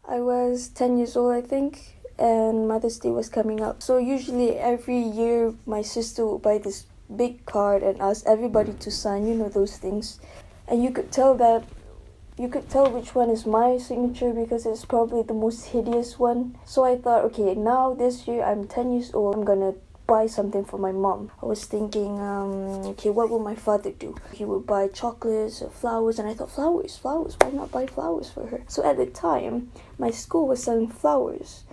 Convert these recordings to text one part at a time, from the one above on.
I was 10 years old, I think, and Mother's Day was coming up. So usually every year my sister would buy this big card and ask everybody to sign, those things. And you could tell which one is my signature because it's probably the most hideous one. So I thought, okay, now this year I'm 10 years old, I'm gonna buy something for my mom. I was thinking, okay, what will my father do? He would buy chocolates or flowers, and I thought, flowers, why not buy flowers for her? So at the time, my school was selling flowers.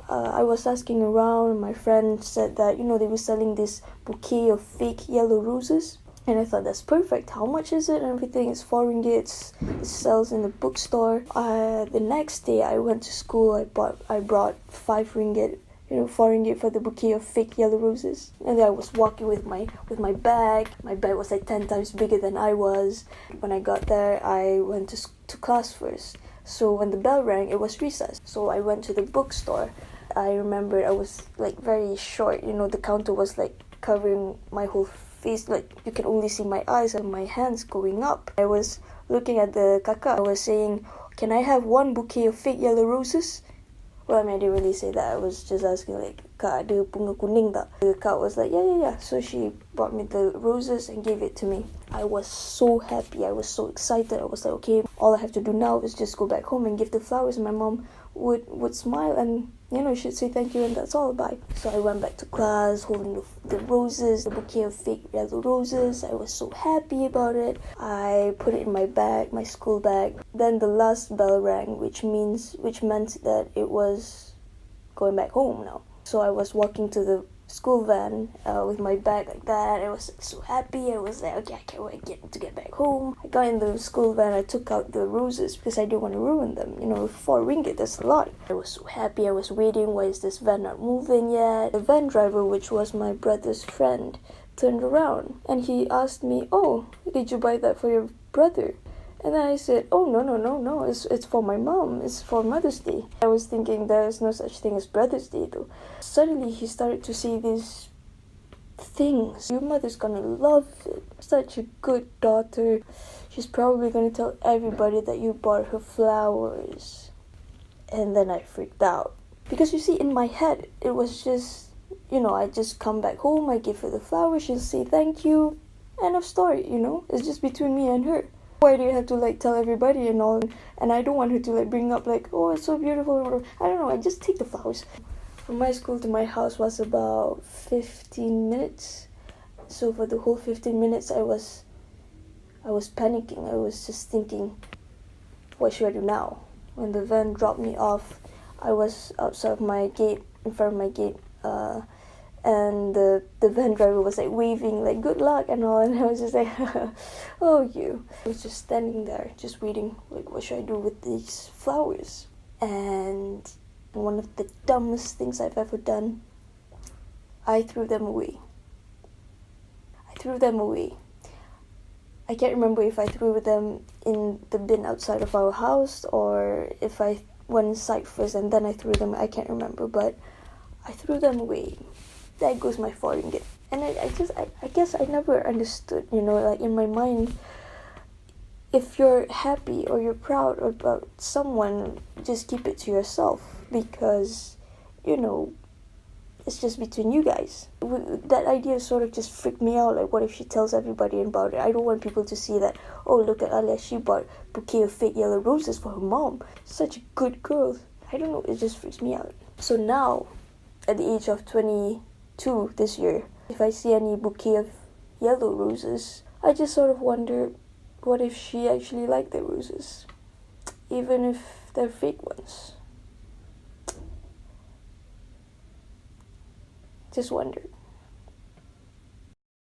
I was asking around, and my friend said that, they were selling this bouquet of fake yellow roses. And I thought, that's perfect. How much is it? And everything is 4 ringgit. It sells in the bookstore. The next day I went to school. I brought 5 ringgit. 4 ringgit for the bouquet of fake yellow roses. And then I was walking with my bag. My bag was like 10 times bigger than I was. When I got there, I went to class first. So when the bell rang, it was recess. So I went to the bookstore. I remember I was like very short. The counter was like covering my whole face. Like you can only see my eyes and my hands going up. I was looking at the kakak. I was saying, can I have 1 bouquet of fake yellow roses? Well, I didn't really say that. I was just asking, like, Kak, ada bunga kuning tak? The Kak was like, yeah. So she brought me the roses and gave it to me. I was so happy. I was so excited. I was like, okay, all I have to do now is just go back home and give the flowers. And my mom would smile and, she'd say thank you and that's all, bye. So I went back to class holding the roses, the bouquet of fake yellow roses. I was so happy about it. I put it in my bag, my school bag. Then the last bell rang, which meant that it was going back home now. So I was walking to the school van with my bag like that. I was so happy. I was like, okay, I can't wait to get back home. I got in the school van. I took out the roses because I didn't want to ruin them. 4 ringgit, that's a lot. I was so happy. I was waiting. Why is this van not moving yet? The van driver, which was my brother's friend, turned around and he asked me, oh, did you buy that for your brother? And then I said, oh, no, it's for my mom. It's for Mother's Day. I was thinking there's no such thing as Brother's Day though. Suddenly he started to say these things. Your mother's gonna love it. Such a good daughter. She's probably gonna tell everybody that you bought her flowers. And then I freaked out. Because you see, in my head, it was just, I just come back home, I give her the flowers, she'll say thank you. End of story, It's just between me and her. Why do you have to tell everybody and all? And I don't want her to bring up oh, it's so beautiful. I don't know, I just take the flowers. From my school to my house was about 15 minutes. So for the whole 15 minutes I was panicking. I was just thinking, what should I do now? When the van dropped me off, I was outside of my gate, in front of my gate, and the van driver was waving good luck and all, and I was just oh, you. I was just standing there just waiting, what should I do with these flowers? And one of the dumbest things I've ever done, I threw them away. I can't remember if I threw them in the bin outside of our house or if I went inside first and then I threw them. I can't remember, but I threw them away. There goes my 4 ringgit. And I guess I never understood, in my mind, if you're happy or you're proud about someone, just keep it to yourself because, it's just between you guys. That idea sort of just freaked me out. What if she tells everybody about it? I don't want people to see that, oh, look at Alia, she bought a bouquet of fake yellow roses for her mom. Such a good girl. I don't know, it just freaks me out. So now, at the age of 22 this year, if I see any bouquet of yellow roses, I just sort of wonder, what if she actually liked the roses? Even if they're fake ones. Just wondered.